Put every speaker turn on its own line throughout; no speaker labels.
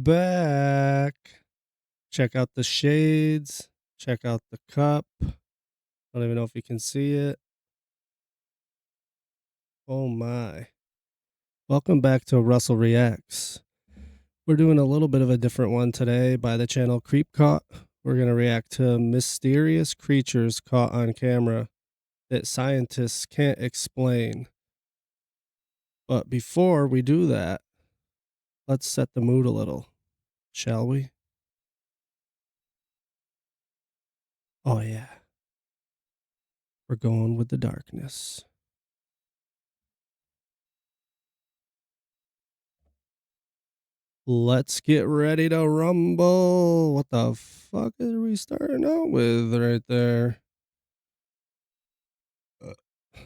back. Check out the shades. Check out the cup. I don't even know if you can see it. Oh my. Welcome back to Russell Reacts. We're doing a little bit of a different one today by the channel Creep Caught. We're going to react to mysterious creatures caught on camera that scientists can't explain. But before we do that, let's set the mood a little, shall we? Oh yeah. We're going with the darkness. Let's get ready to rumble. What the fuck are we starting out with right there?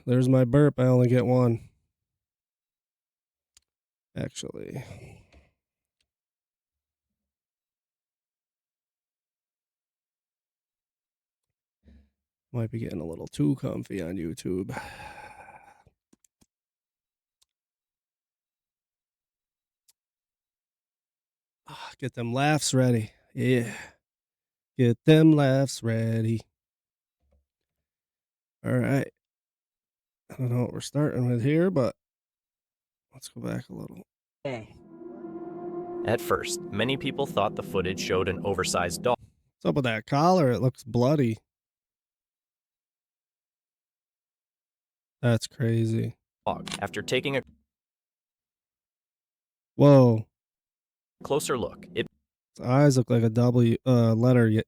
There's my burp. I only get one. Actually. Might be getting a little too comfy on YouTube. Get them laughs ready. Yeah. Get them laughs ready. All right. I don't know what we're starting with here, but let's go back a little.
At first, many people thought the footage showed an oversized dog.
What's up with that collar? It looks bloody. That's crazy.
After taking a
Whoa.
closer look, its
eyes look like a W letter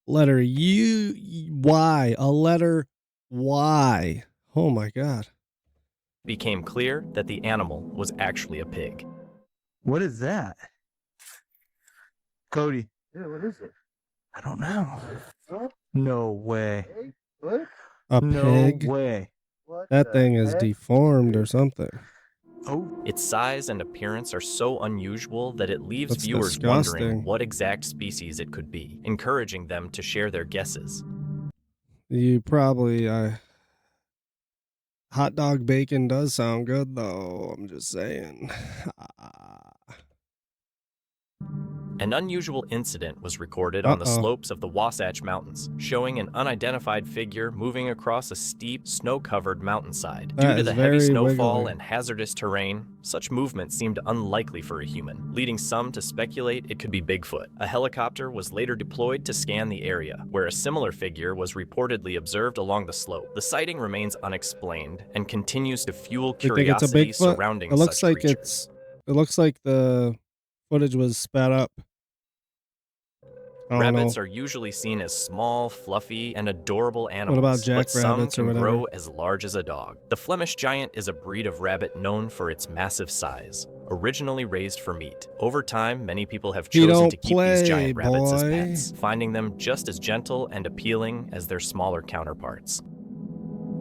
letter U Y, a letter Y. Oh my god.
became clear that the animal was actually a pig.
What is that? Cody.
Yeah, what is it?
I don't know.
Huh?
No way.
What?
A
No
pig?
way.
What
That
the
thing is
heck?
deformed or something.
Oh,
Its size and appearance are so unusual that it leaves
That's
viewers
disgusting.
wondering what exact species it could be, encouraging them to share their guesses.
You probably hot dog bacon does sound good though. I'm just saying.
An unusual incident was recorded on the
Uh-oh.
slopes of the Wasatch Mountains, showing an unidentified figure moving across a steep, snow-covered mountainside.
That
Due to
is
the heavy
very
snowfall
wiggly.
and hazardous terrain, such movement seemed unlikely for a human, leading some to speculate it could be Bigfoot. A helicopter was later deployed to scan the area, where a similar figure was reportedly observed along the slope. The sighting remains unexplained and continues to fuel
You think it's a
curiosity
Bigfoot?
surrounding
It looks
such
like
creatures.
it looks like the footage was sped up. I don't
Rabbits
know.
are usually seen as small, fluffy, and adorable animals,
about
but some
jackrabbits or
can
whatever?
grow as large as a dog. The Flemish Giant is a breed of rabbit known for its massive size, originally raised for meat. Over time, many people have
You
chosen
don't
to keep these giant
play,
rabbits as
boy.
pets, finding them just as gentle and appealing as their smaller counterparts.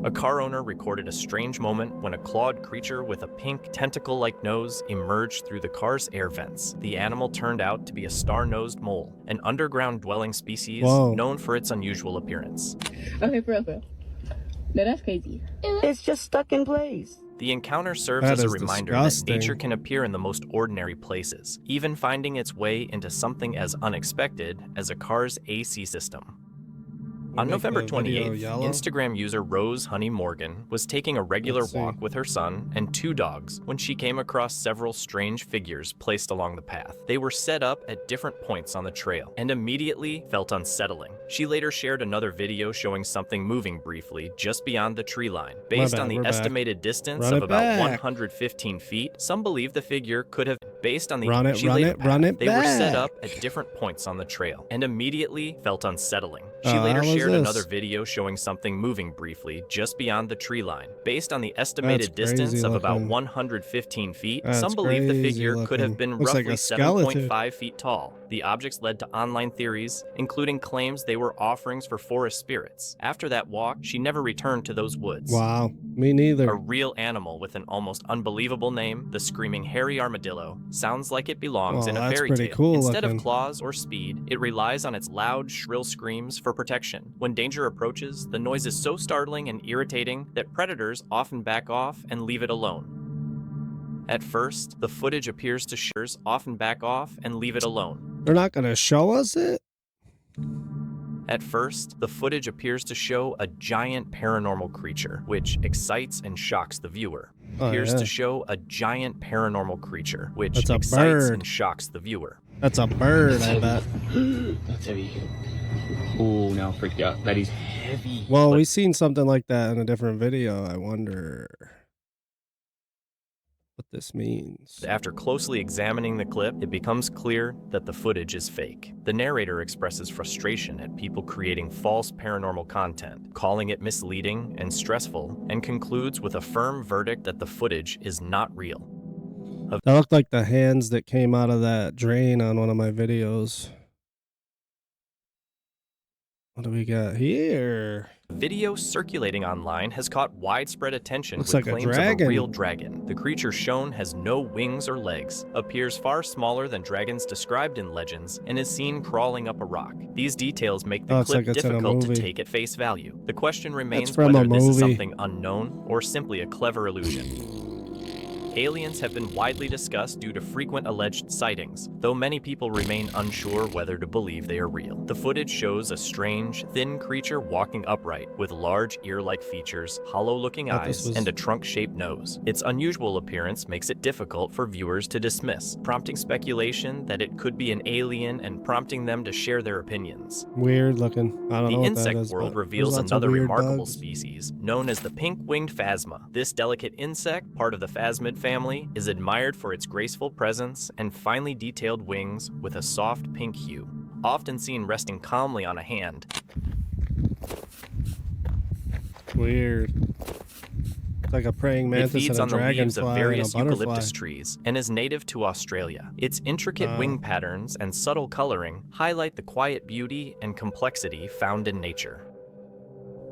A car owner recorded a strange moment when a clawed creature with a pink, tentacle-like nose emerged through the car's air vents. The animal turned out to be a star-nosed mole, an underground-dwelling species
Whoa.
known for its unusual appearance.
Okay, for real. No, that's crazy.
It's just stuck in place.
The encounter serves
That
as a
is
reminder
disgusting.
that nature can appear in the most ordinary places, even finding its way into something as unexpected as a car's AC system. On
Make
November
the video
28th,
yellow?
Instagram user Rose Honey Morgan was taking a regular
Let's see.
walk with her son and 2 dogs when she came across several strange figures placed along the path. They were set up at different points on the trail and immediately felt unsettling. She later shared another video showing something moving briefly just beyond the tree line. Based
bad,
on the
we're back.
estimated distance
Run
of
it
about
back.
115 feet, some believe the figure could have based on the
Run it,
she
run
laid
it,
a path.
run it
They were set up
back.
at different points on the trail and immediately felt unsettling. She
How
later
was
shared
this?
another video showing something moving briefly just beyond the tree line. Based on the estimated
That's crazy
distance of about
looking.
115 feet,
That's
some believe the
crazy
figure could have
looking.
been
Looks like
roughly
a skeleton.
7.5 feet tall. The objects led to online theories, including claims they were offerings for forest spirits. After that walk, she never returned to those woods.
Wow. Me neither.
A real animal with an almost unbelievable name, the screaming hairy armadillo, sounds like it belongs
Well,
in a
that's
fairy
pretty
tale.
cool
Instead
looking.
of claws or speed, it relies on its loud, shrill screams for protection. When danger approaches, the noise is so startling and irritating that predators often back off and leave it alone. At first, the footage appears to shares often back off and leave it alone.
They're not going to show us it?
At first, the footage appears to show a giant paranormal creature, which excites and shocks the viewer.
Oh,
Appears
yeah.
to show a giant paranormal creature, which
That's a
excites
bird.
and shocks the viewer.
That's a bird, I bet.
That's heavy. Oh, now I'm freaked out. That is heavy.
Well, we've seen something like that in a different video. I wonder what this means.
After closely examining the clip, it becomes clear that the footage is fake. The narrator expresses frustration at people creating false paranormal content, calling it misleading and stressful, and concludes with a firm verdict that the footage is not real.
That looked like the hands that came out of that drain on one of my videos. What do we got here?
Video circulating online has caught widespread attention
Looks
with
like a
claims of
dragon.
a real dragon. The creature shown has no wings or legs, appears far smaller than dragons described in legends, and is seen crawling up a rock. These details make the
Oh, it's
clip
like it's in a
difficult to
movie.
take at face value. The question remains
from a
whether this is
movie.
something unknown or simply a clever illusion. Aliens have been widely discussed due to frequent alleged sightings, though many people remain unsure whether to believe they are real. The footage shows a strange, thin creature walking upright, with large ear-like features, hollow-looking
Thought this
eyes,
was-
and a trunk-shaped nose. Its unusual appearance makes it difficult for viewers to dismiss, prompting speculation that it could be an alien and prompting them to share their opinions.
Weird looking. I don't
The
know what
insect
that is,
world
but
reveals
there's lots of
another
weird
remarkable
bugs.
species, known as the pink-winged phasma. This delicate insect, part of the phasmid family, is admired for its graceful presence and finely detailed wings with a soft pink hue, often seen resting calmly on a hand.
Weird. It's like a praying
It
mantis
feeds
and
on
a
the leaves of
dragonfly and a
various
butterfly.
eucalyptus trees and is native to Australia. Its intricate
Wow.
wing patterns and subtle coloring highlight the quiet beauty and complexity found in nature.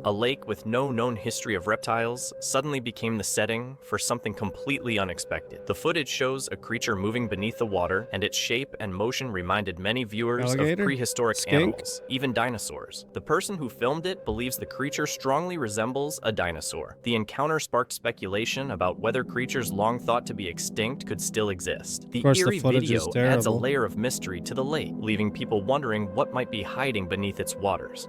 A lake with no known history of reptiles suddenly became the setting for something completely unexpected. The footage shows a creature moving beneath the water, and its shape and motion reminded many viewers
Alligator?
of prehistoric
Skink?
animals, even dinosaurs. The person who filmed it believes the creature strongly resembles a dinosaur. The encounter sparked speculation about whether creatures long thought to be extinct could still exist. The
course, the
eerie
footage
video
is
adds a
terrible.
layer of mystery to the lake, leaving people wondering what might be hiding beneath its waters.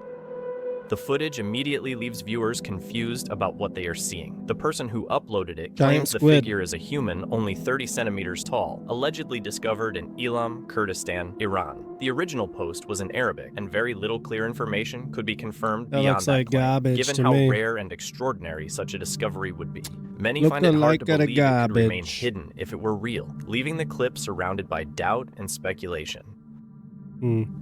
The footage immediately leaves viewers confused about what they are seeing. The person who uploaded it
Giant
claims the
squid.
figure is a human only 30 centimeters tall, allegedly discovered in Elam, Kurdistan, Iran. The original post was in Arabic, and very little clear information could be confirmed
That
beyond
looks
that
like
claim,
garbage
given
to
how
me.
rare and extraordinary such a discovery would be. Many find it
Looking
hard to
like a
believe it could remain
garbage.
hidden if it were real, leaving the clip surrounded by doubt and speculation.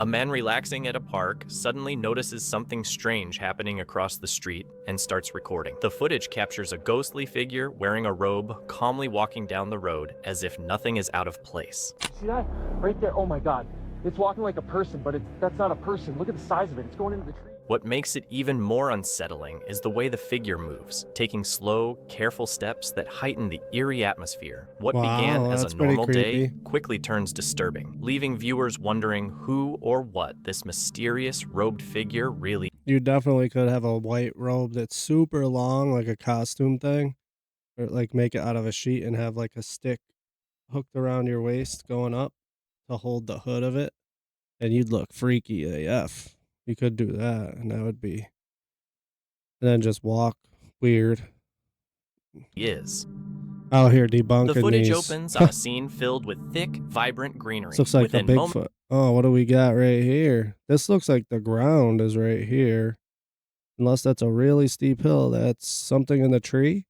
A man relaxing at a park suddenly notices something strange happening across the street and starts recording. The footage captures a ghostly figure wearing a robe, calmly walking down the road as if nothing is out of place.
See that? Right there. Oh my god. It's walking like a person, but that's not a person. Look at the size of it. It's going into the tree.
What makes it even more unsettling is the way the figure moves, taking slow, careful steps that heighten the eerie atmosphere. What
Wow,
began as
that's
a
pretty
normal day
creepy.
quickly turns disturbing, leaving viewers wondering who or what this mysterious robed figure really
You definitely could have a white robe that's super long, like a costume thing, or like make it out of a sheet and have like a stick hooked around your waist going up to hold the hood of it, and you'd look freaky AF. You could do that, and that would be. And then just walk weird
is.
out here debunking
The footage
these.
opens on a scene filled with thick, vibrant greenery.
This looks like a
Within moments,
Bigfoot. Oh, what do we got right here? This looks like the ground is right here. Unless that's a really steep hill. That's something in the tree.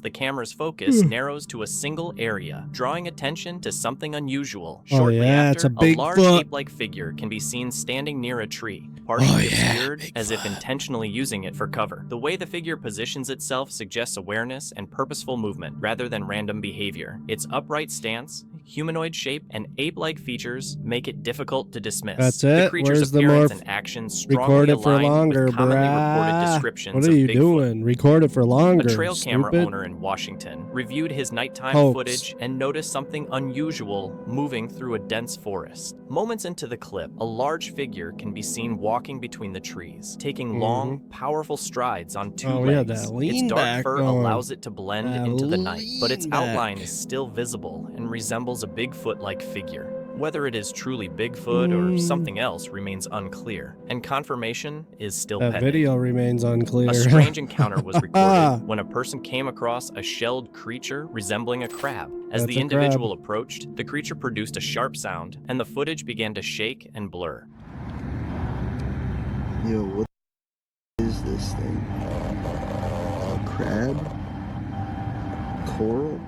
the camera's focus narrows to a single area, drawing attention to something unusual.
Oh,
Shortly
yeah, it's
after,
a
large
Bigfoot.
ape-like figure can be seen standing near a tree, parting
Oh,
its
yeah,
beard as if
Bigfoot.
intentionally using it for cover. The way the figure positions itself suggests awareness and purposeful movement rather than random behavior. Its upright stance, humanoid shape, and ape-like features make it difficult to dismiss.
That's
The
it?
creature's
Where's the
appearance
more
and actions strongly
Record it for
align
longer,
with commonly reported
brah.
descriptions
What are
of
you
Bigfoot.
doing? Record it for longer,
A trail camera
stupid.
owner in Washington reviewed his nighttime
Hoax.
footage and noticed something unusual moving through a dense forest. Moments into the clip, a large figure can be seen walking between the trees, taking long, powerful strides on two
Oh, yeah,
legs.
that lean
Its dark
back
fur
going.
allows it to blend
That
into the night, but its
lean back.
outline is still visible and resembles a Bigfoot-like figure. Whether it is truly Bigfoot or something else remains unclear, and confirmation is still
That
pending.
video remains unclear.
A strange encounter was recorded when a person came across a shelled creature resembling a crab. As
That's
the
a
individual
crab.
approached, the creature produced a sharp sound, and the footage began to shake and blur.
Yo, what is this thing? Crab? Coral?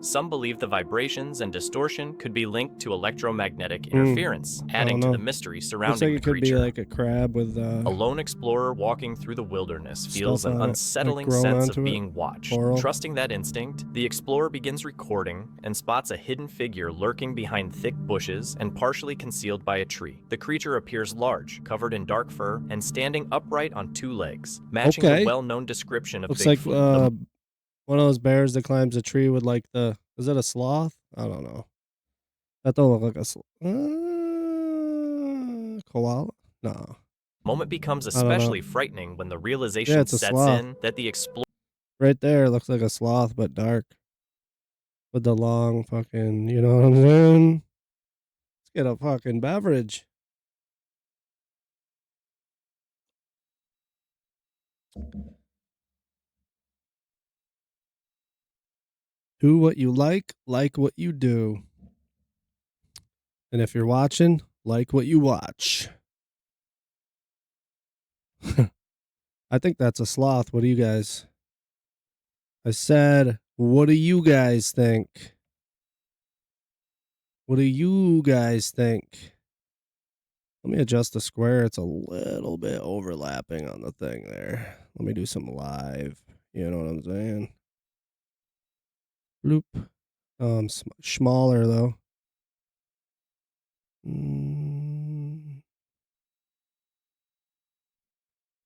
Some believe the vibrations and distortion could be linked to electromagnetic interference, adding to
know.
the mystery
Looks
surrounding
like it
the
could
creature.
be like a crab with
A lone explorer walking through the wilderness feels
Stuff
an
on it, like
unsettling
grown
sense
onto
of
it.
being watched.
Coral.
Trusting that instinct, the explorer begins recording and spots a hidden figure lurking behind thick bushes and partially concealed by a tree. The creature appears large, covered in dark fur, and standing upright on two legs, matching
Okay.
the well-known description of
looks
Bigfoot.
like one of those bears that climbs a tree with like the, is it a sloth? I don't know. That don't look like a koala? No.
The moment becomes
I don't know.
especially frightening when the realization
it's a
sets
sloth.
in that the explorer
Right there looks like a sloth but dark. With the long fucking, you know what I'm saying? Let's get a fucking beverage. Do what you like what you do. And if you're watching, like what you watch. I think that's a sloth. What do you guys? I said, what do you guys think? What do you guys think? Let me adjust the square. It's a little bit overlapping on the thing there. Let me do some live. You know what I'm saying? Bloop. Smaller though.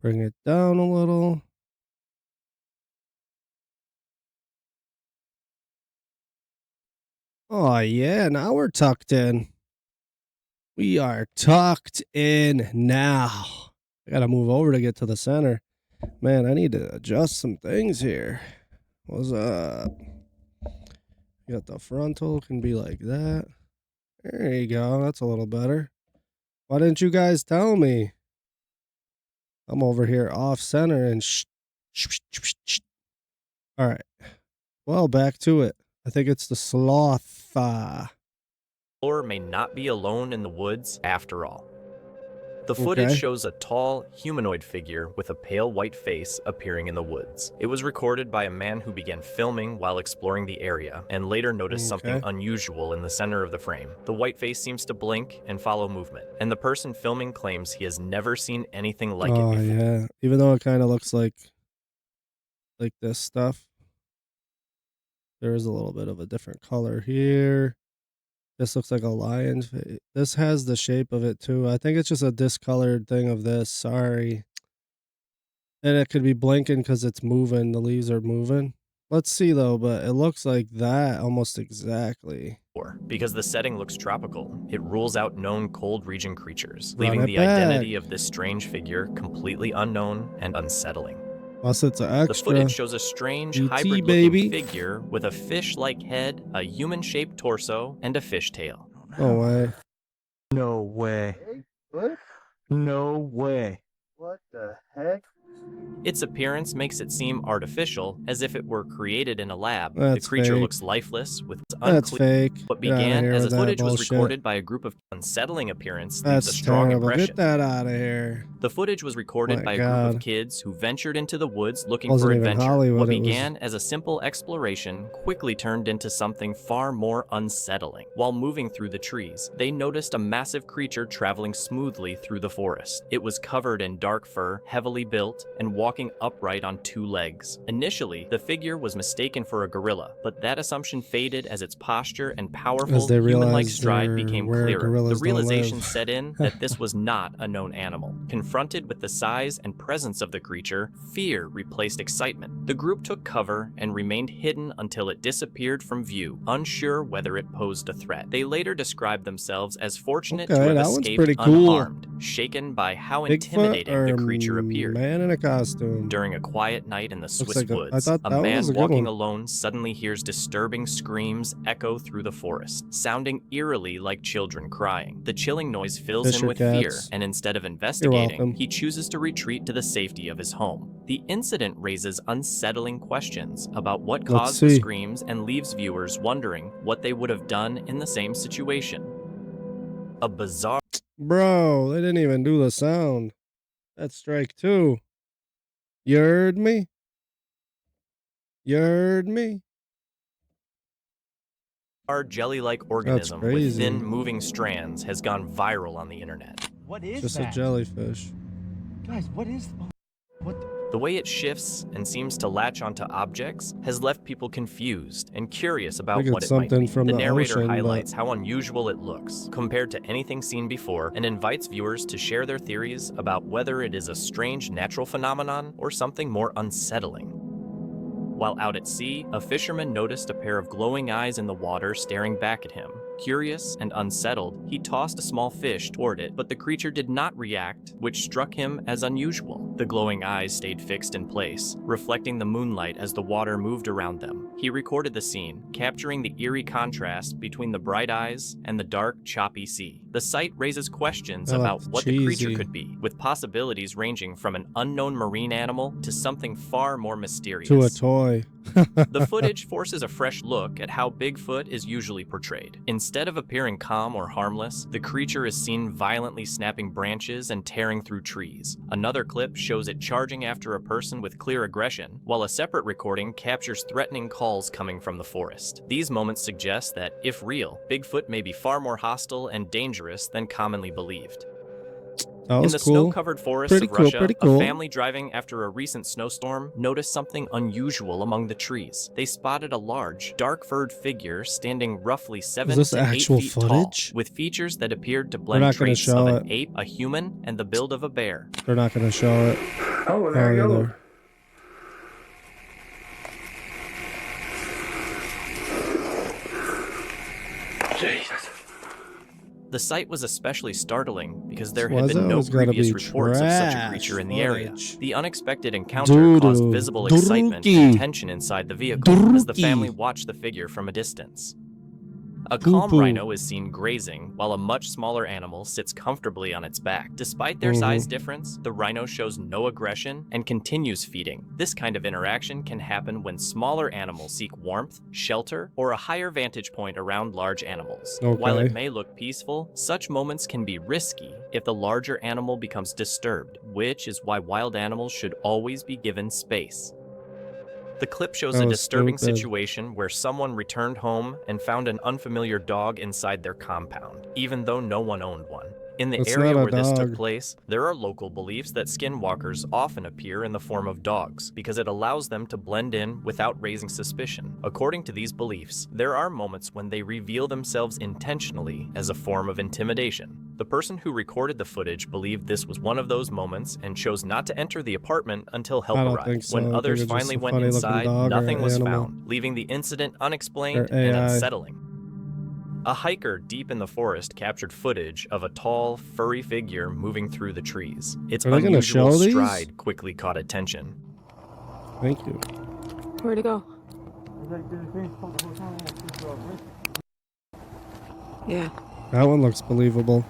Bring it down a little. Oh yeah, now we're tucked in. We are tucked in now. I gotta move over to get to the center. Man, I need to adjust some things here. What's up? You got the frontal, can be like that. There you go. That's a little better. Why didn't you guys tell me? I'm over here off center and all right. Well, back to it. I think it's the sloth.
may not be alone in the woods after all. The footage
Okay.
shows a tall, humanoid figure with a pale white face appearing in the woods. It was recorded by a man who began filming while exploring the area and later noticed something
Okay.
unusual in the center of the frame. The white face seems to blink and follow movement, and the person filming claims he has never seen anything like it
Oh
before.
yeah. Even though it kind of looks like this stuff. There is a little bit of a different color here. This looks like a lion's face. This has the shape of it too. I think it's just a discolored thing of this. Sorry. And it could be blinking because it's moving. The leaves are moving. Let's see though, but it looks like that almost exactly.
Because the setting looks tropical, it rules out known cold region creatures,
Run
leaving
it
the
back.
identity of this strange figure completely unknown and unsettling.
Plus it's an
The
extra.
footage shows a strange
ET,
hybrid-looking
baby.
figure with a fish-like head, a human-shaped torso, and a fishtail.
No way.
No way.
What?
No way.
What the heck?
Its appearance makes it seem artificial, as if it were created in a lab.
That's
the creature
fake.
looks lifeless, with
That's
unclear.
fake.
What
Get outta
began
here
as a
with that
footage was
bullshit.
recorded by a group of unsettling appearance leaves a
That's
strong
terrible.
impression.
Get that out of here.
The footage was recorded
My
by a group
God.
of kids who ventured into the woods looking
Wasn't
for
even
adventure.
Hollywood,
What
it was-
began as a simple exploration quickly turned into something far more unsettling. While moving through the trees, they noticed a massive creature traveling smoothly through the forest. It was covered in dark fur, heavily built, and walking upright on two legs. Initially, the figure was mistaken for a gorilla, but that assumption faded as its posture and powerful
As they
human-like
realized
stride became
where
clearer. The
gorillas don't
realization
live.
set in that this was not a known animal. Confronted with the size and presence of the creature, fear replaced excitement. The group took cover and remained hidden until it disappeared from view, unsure whether it posed a threat. They later described themselves as fortunate to
Okay,
have
that one's
escaped
pretty cool.
unharmed, shaken by how
Bigfoot
intimidating
or
the creature appeared.
man in a costume?
During a quiet night in the Swiss
like I
woods,
thought
a
that
man
was a good
walking
one.
alone suddenly hears disturbing screams echo through the forest, sounding eerily like children crying. The chilling noise fills
Fisher
him with fear,
cats.
and instead of
welcome.
investigating, he chooses to retreat to the safety of his home. The incident raises unsettling questions about what
Let's
caused the
see.
screams and leaves viewers wondering what they would have done in the same situation. A bizarre
Bro, they didn't even do the sound. That's strike two. You heard me? You heard me?
Our jelly-like organism with
crazy.
thin, moving strands has gone viral on the internet.
What is
Just
that?
a jellyfish.
Guys, what is... What the...
The way it shifts and seems to latch onto objects has left people confused and curious about
Think
what
it's
it might
something
be.
from
The
the
narrator
ocean, but-
highlights how unusual it looks compared to anything seen before and invites viewers to share their theories about whether it is a strange natural phenomenon or something more unsettling. While out at sea, a fisherman noticed a pair of glowing eyes in the water staring back at him. Curious and unsettled, he tossed a small fish toward it, but the creature did not react, which struck him as unusual. The glowing eyes stayed fixed in place, reflecting the moonlight as the water moved around them. He recorded the scene, capturing the eerie contrast between the bright eyes and the dark, choppy sea. The sight raises questions
That
about
looked
what the creature
cheesy.
could be, with possibilities ranging from an unknown marine animal to something far more mysterious.
To a toy.
The footage forces a fresh look at how Bigfoot is usually portrayed. Instead of appearing calm or harmless, the creature is seen violently snapping branches and tearing through trees. Another clip shows it charging after a person with clear aggression, while a separate recording captures threatening calls coming from the forest. These moments suggest that, if real, Bigfoot may be far more hostile and dangerous than commonly believed.
That
In
was
the
cool.
snow-covered forests
Pretty
of
cool,
Russia,
pretty cool.
a family driving after a recent snowstorm noticed something unusual among the trees. They spotted a large, dark-furred figure standing roughly 7
this
to 8
actual
feet tall,
footage?
with features that appeared to
not
blend
gonna
traits
show
of an
it.
ape, a human, and the build of a bear.
They're not going to show it.
Oh, there you
Oh,
go.
there.
The sight was especially startling because there had
Was
been
it?
no
It's gotta
previous
be
reports of such a
trash
creature in the area.
footage.
The unexpected encounter
Doo-doo.
caused visible excitement and
Dookie.
tension inside the vehicle as the
Dookie.
family watched the figure from a distance. A calm
Poo-poo.
rhino is seen grazing, while a much smaller animal sits comfortably on its back. Despite their size difference, the rhino shows no aggression and continues feeding. This kind of interaction can happen when smaller animals seek warmth, shelter, or a higher vantage point around large animals. While
Okay.
it may look peaceful, such moments can be risky if the larger animal becomes disturbed, which is why wild animals should always be given space. The clip shows
That
a
was
disturbing
stupid.
situation where someone returned home and found an unfamiliar dog inside their compound, even though no one owned one. In the
It's
area
not a
where this took
dog.
place, there are local beliefs that skinwalkers often appear in the form of dogs because it allows them to blend in without raising suspicion. According to these beliefs, there are moments when they reveal themselves intentionally as a form of intimidation. The person who recorded the footage believed this was one of those moments and chose not to enter the apartment until help
I don't
arrived.
think so. I
When
think
others
it's just
finally
a
went
funny-looking
inside,
dog or
nothing was
animal.
found, leaving the incident unexplained
Or
and
AI.
unsettling. A hiker deep in the forest captured footage of a tall, furry figure moving through the trees. Its
Are they gonna
unusual
show these?
stride quickly caught attention.
Thank you.
Where'd it go? Yeah.
That one looks believable.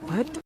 What the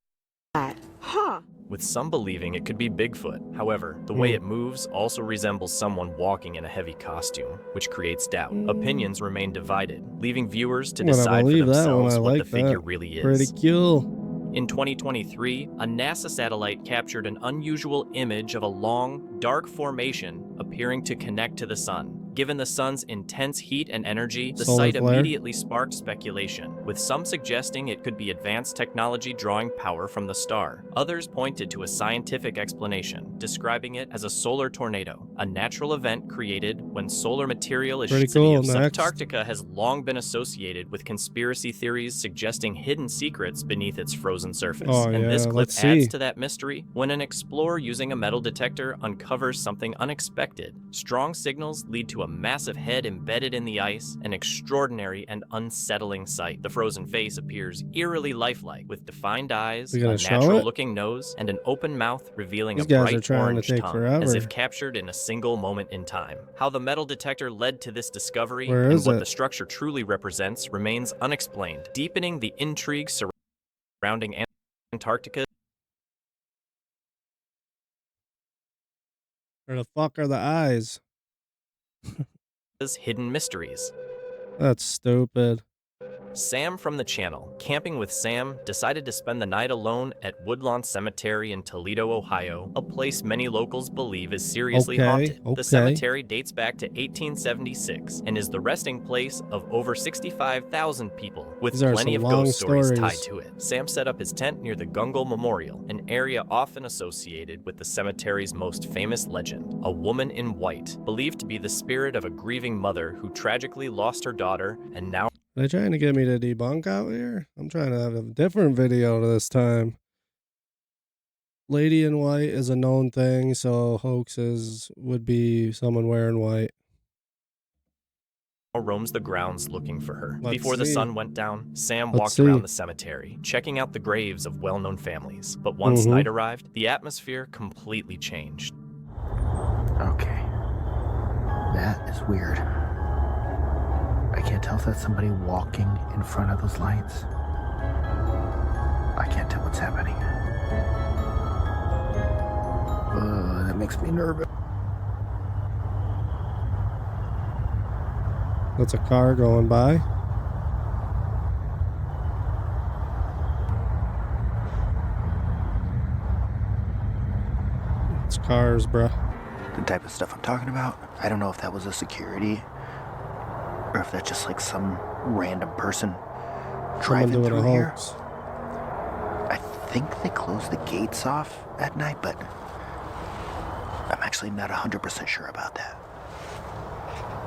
that? Huh.
With some believing it could be Bigfoot. However, the way it moves also resembles someone walking in a heavy costume, which creates doubt. Opinions remain divided, leaving viewers to
Well, I
decide for
believe that one.
themselves
I
what
like
the figure
that.
really is.
Pretty cool.
In 2023, a NASA satellite captured an unusual image of a long, dark formation appearing to connect to the sun. Given the sun's intense heat and energy, the
Solar
site
flare?
immediately sparked speculation, with some suggesting it could be advanced technology drawing power from the star. Others pointed to a scientific explanation, describing it as a solar tornado, a natural event created when solar material is
Pretty
city
cool.
of
Next.
Subtarctica has long been associated with conspiracy theories suggesting hidden secrets beneath its frozen surface.
Oh,
And this
yeah,
clip
let's
adds
see.
to that mystery when an explorer using a metal detector uncovers something unexpected. Strong signals lead to a massive head embedded in the ice, an extraordinary and unsettling sight. The frozen face appears eerily lifelike, with defined eyes,
We
a
gonna show it?
natural-looking nose, and an open mouth revealing
These
a
guys are
bright
trying to
orange
take
tongue,
forever.
as if captured in a single moment in time. How the metal detector led to this discovery
Where
and
is
what
it?
the structure truly represents remains unexplained, deepening the intrigue surrounding Antarctica.
Where the fuck are the eyes?
Hidden mysteries.
That's stupid.
Sam from the channel, Camping with Sam, decided to spend the night alone at Woodlawn Cemetery in Toledo, Ohio, a place many locals believe is seriously
Okay,
haunted.
okay.
The cemetery dates back to 1876 and is the resting place of over 65,000 people, with
These are
plenty
some
of
long
ghost stories
stories.
tied to it. Sam set up his tent near the Gungle Memorial, an area often associated with the cemetery's most famous legend, a woman in white, believed to be the spirit of a grieving mother who tragically lost her daughter and now
Are they trying to get me to debunk out here? I'm trying to have a different video this time. Lady in white is a known thing, so hoaxes would be someone wearing white.
roams the grounds looking for her.
Let's
Before the
see.
sun went down, Sam
Let's
walked
see.
around the cemetery, checking out the graves of well-known families. But once
Mhm.
night arrived, the atmosphere completely changed.
Okay. That is weird. I can't tell if that's somebody walking in front of those lights. I can't tell what's happening. That makes me nervous.
That's a car going by. It's cars, bruh.
The type of stuff I'm talking about, I don't know if that was a security or if that's just like some random person
Someone
driving
doing a
through here.
hoax.
I think they close the gates off at night, but I'm actually not 100% sure about that.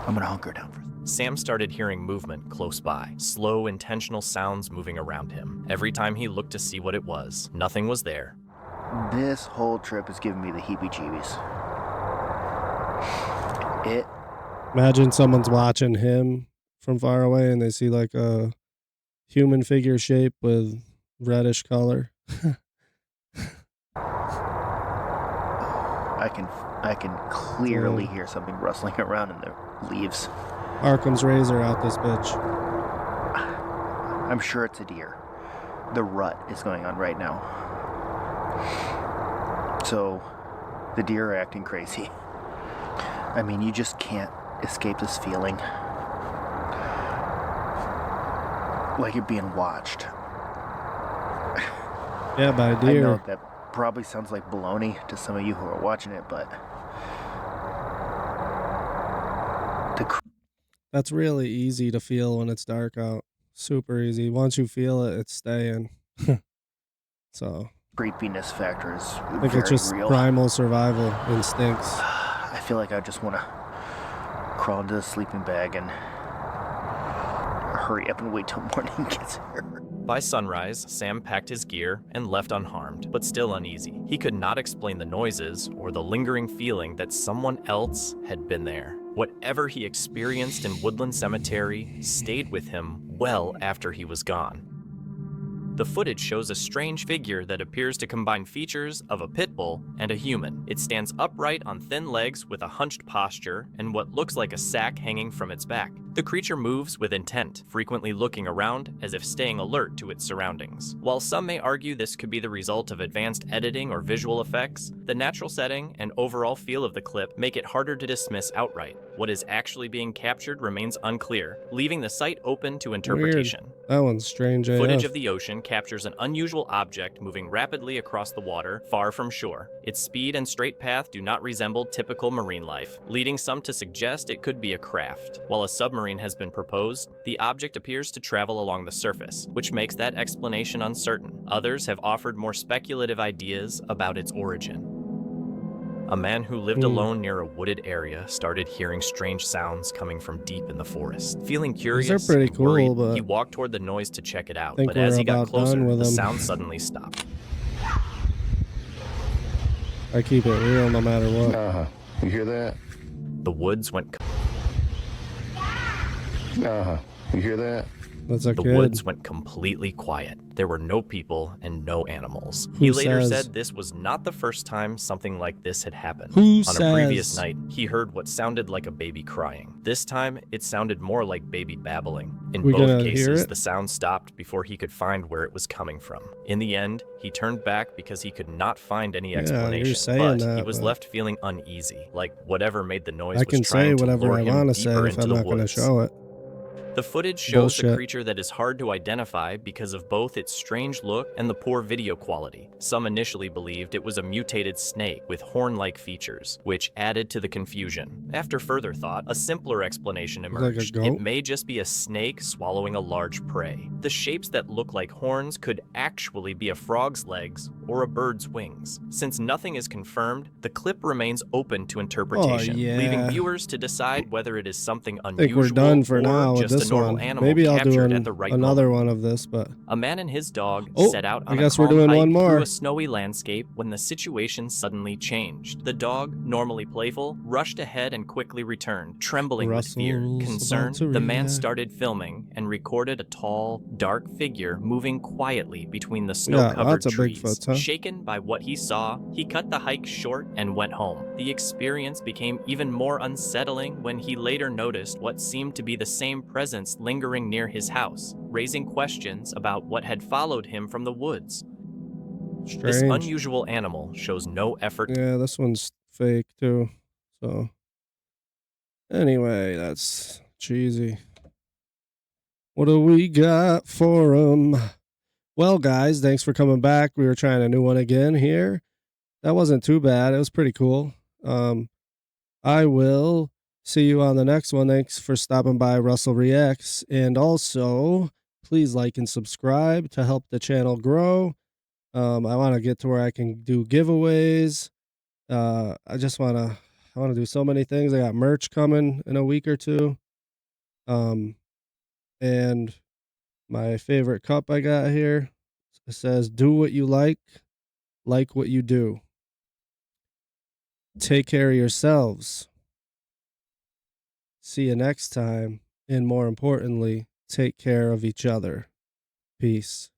I'm gonna hunker down for
Sam started hearing movement close by, slow, intentional sounds moving around him. Every time he looked to see what it was, nothing was there.
This whole trip is giving me the heebie-jeebies. It
Imagine someone's watching him from far away and they see like a human figure shape with reddish color.
I can clearly hear something rustling around in the leaves.
Arkham's razor out this bitch.
I'm sure it's a deer. The rut is going on right now. So, the deer are acting crazy. I mean, you just can't escape this feeling. Like you're being watched.
Yeah, by a
I know
deer.
that probably sounds like baloney to some of you who are watching it, but
That's really easy to feel when it's dark out. Super easy. Once you feel it, it's staying. So
creepiness factor is
I think
very
it's just
real.
primal survival instincts.
I feel like I just want to crawl into the sleeping bag and hurry up and wait till morning gets here.
By sunrise, Sam packed his gear and left unharmed, but still uneasy. He could not explain the noises or the lingering feeling that someone else had been there. Whatever he experienced in Woodland Cemetery stayed with him well after he was gone. The footage shows a strange figure that appears to combine features of a pit bull and a human. It stands upright on thin legs with a hunched posture and what looks like a sack hanging from its back. The creature moves with intent, frequently looking around as if staying alert to its surroundings. While some may argue this could be the result of advanced editing or visual effects, the natural setting and overall feel of the clip make it harder to dismiss outright. What is actually being captured remains unclear, leaving the site open to interpretation.
Weird. That one's strange AF.
Footage of the ocean captures an unusual object moving rapidly across the water, far from shore. Its speed and straight path do not resemble typical marine life, leading some to suggest it could be a craft. While a submarine has been proposed, the object appears to travel along the surface, which makes that explanation uncertain. Others have offered more speculative ideas about its origin. A man who lived alone near a wooded area started hearing strange sounds coming from deep in the forest. Feeling curious
pretty
and worried,
cool, but
he walked toward the noise to check it out,
think
but as
we're
he got
about done
closer,
with
the
them.
sound suddenly stopped.
I keep it real no matter what.
Uh-huh. You hear that?
The woods went
Uh-huh. You hear that?
That's a
The
kid.
woods went completely quiet. There were no people and no animals. He later
says?
said this was not the first time something like this had happened.
Who
On
says?
a previous night, he heard what sounded like a baby crying. This time, it sounded more like baby babbling. In
We
both
gonna hear
cases,
it?
the sound stopped before he could find where it was coming from. In the end, he turned back because he could not find any
you're
explanation,
saying
but he
that,
was
but-
left feeling uneasy, like whatever made the noise
I
was
can
trying
say
to
whatever
lure
I
him
want to say
deeper
if
into
I'm
the
not going to
woods.
show it.
The footage shows a
Bullshit.
creature that is hard to identify because of both its strange look and the poor video quality. Some initially believed it was a mutated snake with horn-like features, which added to the confusion. After further thought, a simpler explanation
like a
emerged.
goat?
It may just be a snake swallowing a large prey. The shapes that look like horns could actually be a frog's legs or a bird's wings. Since nothing is confirmed, the clip remains open to interpretation,
yeah.
leaving viewers to decide whether it is something
I
unusual
think we're done for
or
now with
just
this
a normal
one.
animal
Maybe I'll do
captured at the right
another
moment.
one of this, but
A man and his dog
Oh,
set out
I
on
guess
a
we're
calm
doing
hike
one more.
through a snowy landscape when the situation suddenly changed. The dog, normally playful, rushed ahead and quickly returned, trembling with fear.
Russell's
Concerned,
about to
the man
react.
started filming and recorded a tall, dark figure moving quietly between the
We got
snow-covered
lots of
trees.
Bigfoots, huh?
Shaken by what he saw, he cut the hike short and went home. The experience became even more unsettling when he later noticed what seemed to be the same presence lingering near his house, raising questions about what had followed him from the woods. This
strange.
unusual animal shows no effort.
Yeah, this one's fake too. So anyway, that's cheesy. What do we got for 'em? Well, guys, thanks for coming back. We were trying a new one again here. That wasn't too bad. It was pretty cool. I will see you on the next one. Thanks for stopping by Russell Reacts. And also, please like and subscribe to help the channel grow. I want to get to where I can do giveaways. I want to do so many things. I got merch coming in a week or two. And my favorite cup I got here, it says, do what you like what you do. Take care of yourselves. See you next time. And more importantly, take care of each other. Peace.